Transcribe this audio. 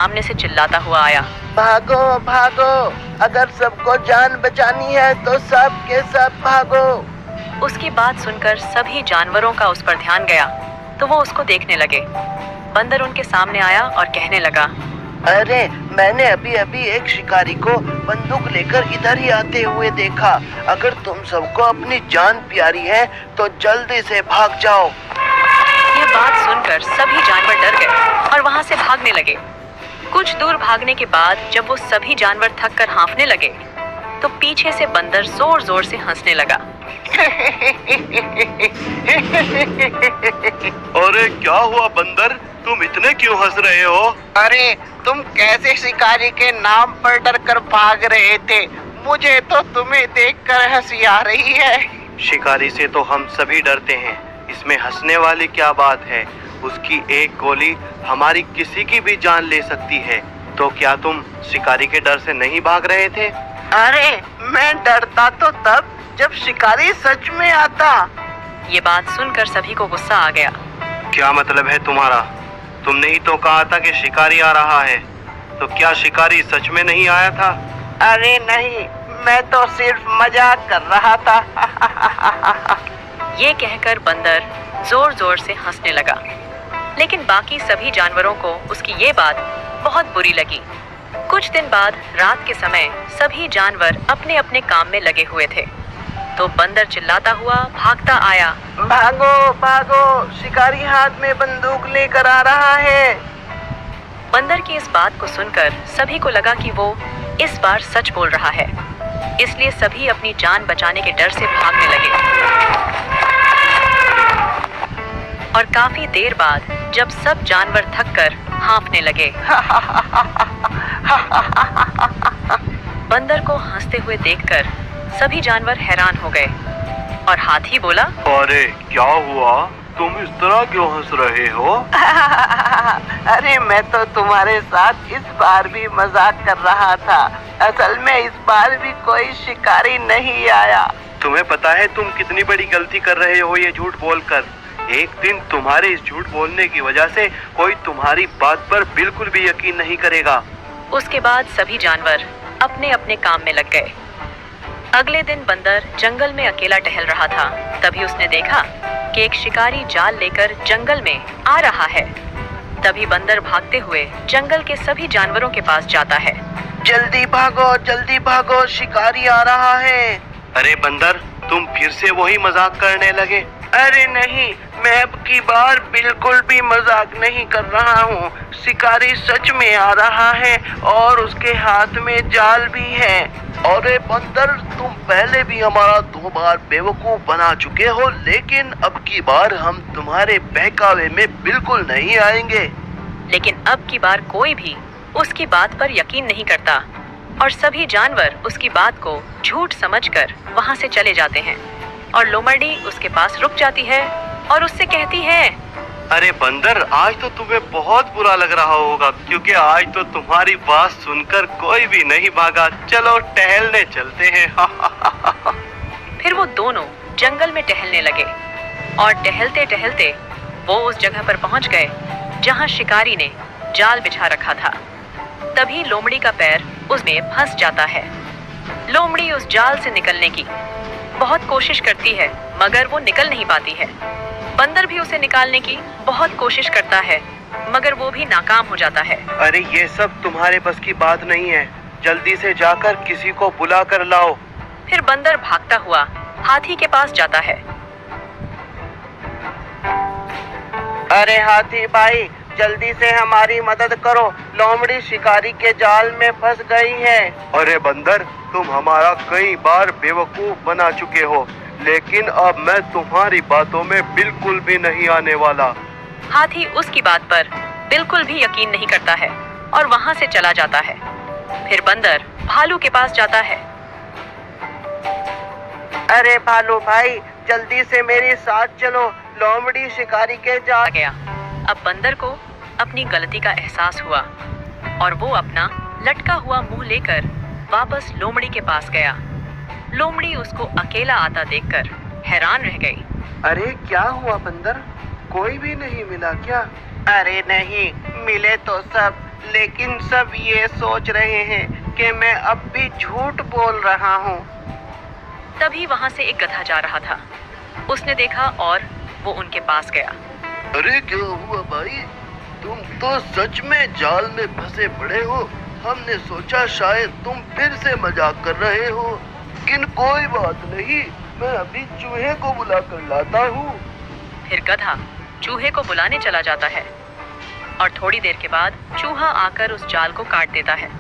सामने से चिल्लाता हुआ आया। भागो भागो, अगर सबको जान बचानी है तो सब के सब भागो। उसकी बात सुनकर सभी जानवरों का उस पर ध्यान गया तो वो उसको देखने लगे। बंदर उनके सामने आया और कहने लगा, अरे मैंने अभी अभी एक शिकारी को बंदूक लेकर इधर ही आते हुए देखा। अगर तुम सबको अपनी जान प्यारी है तो जल्दी से भाग जाओ। ये बात सुनकर सभी जानवर डर गए और वहां से भागने लगे। कुछ दूर भागने के बाद जब वो सभी जानवर थक कर हाँफने लगे तो पीछे से बंदर जोर जोर से हंसने लगा। अरे क्या हुआ बंदर, तुम इतने क्यों हंस रहे हो? अरे तुम कैसे शिकारी के नाम पर डर कर भाग रहे थे? मुझे तो तुम्हें देखकर हंसी आ रही है। शिकारी से तो हम सभी डरते हैं, इसमें हंसने वाली क्या बात है? उसकी एक गोली हमारी किसी की भी जान ले सकती है। तो क्या तुम शिकारी के डर से नहीं भाग रहे थे? अरे मैं डरता तो तब जब शिकारी सच में आता। ये बात सुनकर सभी को गुस्सा आ गया। क्या मतलब है तुम्हारा? तुमने ही तो कहा था कि शिकारी आ रहा है, तो क्या शिकारी सच में नहीं आया था? अरे नहीं, मैं तो सिर्फ मजाक कर रहा था। ये कहकर बंदर जोर जोर से हंसने लगा। लेकिन बाकी सभी जानवरों को उसकी ये बात बहुत बुरी लगी। कुछ दिन बाद रात के समय सभी जानवर अपने अपने काम में लगे हुए थे तो बंदर चिल्लाता हुआ भागता आया। भागो भागो, शिकारी हाथ में बंदूक लेकर आ रहा है। बंदर की इस बात को सुनकर सभी को लगा कि वो इस बार सच बोल रहा है, इसलिए सभी अपनी जान बचाने के डर से भागने लगे। और काफी देर बाद जब सब जानवर थककर हाँफने लगे, बंदर को हंसते हुए देखकर सभी जानवर हैरान हो गए और हाथी बोला, अरे क्या हुआ, तुम इस तरह क्यों हंस रहे हो? अरे मैं तो तुम्हारे साथ इस बार भी मजाक कर रहा था। असल में इस बार भी कोई शिकारी नहीं आया। तुम्हें पता है तुम कितनी बड़ी गलती कर रहे हो ये झूठ बोलकर? एक दिन तुम्हारे इस झूठ बोलने की वजह से कोई तुम्हारी बात पर बिल्कुल भी यकीन नहीं करेगा। उसके बाद सभी जानवर अपने अपने काम में लग गए। अगले दिन बंदर जंगल में अकेला टहल रहा था। तभी उसने देखा कि एक शिकारी जाल लेकर जंगल में आ रहा है। तभी बंदर भागते हुए जंगल के सभी जानवरों के पास जाता है। जल्दी भागो, शिकारी आ रहा है। अरे बंदर, तुम फिर से वही मजाक करने लगे? अरे नहीं, मैं अब की बार बिल्कुल भी मजाक नहीं कर रहा हूँ। शिकारी सच में आ रहा है और उसके हाथ में जाल भी है। अरे बंदर, तुम पहले भी हमारा 2 बार बेवकूफ बना चुके हो, लेकिन अब की बार हम तुम्हारे बहकावे में बिल्कुल नहीं आएंगे। लेकिन अब की बार कोई भी उसकी बात पर यकीन नहीं करता और सभी जानवर उसकी बात को झूठ समझकर वहां से चले जाते हैं। और लोमड़ी उसके पास रुक जाती है और उससे कहती है, अरे बंदर, आज तो तुम्हें बहुत बुरा लग रहा होगा, क्योंकि आज तो तुम्हारी बात सुनकर कोई भी नहीं भागा। चलो टहलने चलते हैं। फिर वो दोनों जंगल में टहलने लगे और टहलते टहलते वो उस जगह पर पहुंच गए जहां शिकारी ने जाल बिछा रखा था। तभी लोमड़ी का पैर उसमें फंस जाता है। लोमड़ी उस जाल से निकलने की बहुत कोशिश करती है मगर वो निकल नहीं पाती है। बंदर भी उसे निकालने की बहुत कोशिश करता है मगर वो भी नाकाम हो जाता है। अरे ये सब तुम्हारे बस की बात नहीं है, जल्दी से जाकर किसी को बुला कर लाओ। फिर बंदर भागता हुआ हाथी के पास जाता है। अरे हाथी भाई, जल्दी से हमारी मदद करो, लोमड़ी शिकारी के जाल में फंस गई है। अरे बंदर, तुम हमारा कई बार बेवकूफ बना चुके हो, लेकिन अब मैं तुम्हारी बातों में बिल्कुल भी नहीं आने वाला। हाथी उसकी बात पर बिल्कुल भी यकीन नहीं करता है और वहां से चला जाता है। फिर बंदर भालू के पास जाता है। अरे भालू भाई, जल्दी से मेरे साथ चलो, लोमड़ी शिकारी के आ गया। अब बंदर को अपनी गलती का एहसास हुआ और वो अपना लटका हुआ मुंह लेकर वापस लोमड़ी के पास गया। लोमड़ी उसको अकेला आता देखकर हैरान रह गई। अरे क्या हुआ बंदर, कोई भी नहीं मिला क्या? अरे नहीं, मिले तो सब, लेकिन सब ये सोच रहे हैं कि मैं अब भी झूठ बोल रहा हूँ। तभी वहां से एक गधा जा रहा था। उसने देखा और वो उनके पास गया। अरे क्या हुआ भाई, तुम तो सच में जाल में फंसे पड़े हो। हमने सोचा शायद तुम फिर से मजाक कर रहे हो, लेकिन कोई बात नहीं, मैं अभी चूहे को बुला कर लाता हूँ। फिर गधा चूहे को बुलाने चला जाता है और थोड़ी देर के बाद चूहा आकर उस जाल को काट देता है।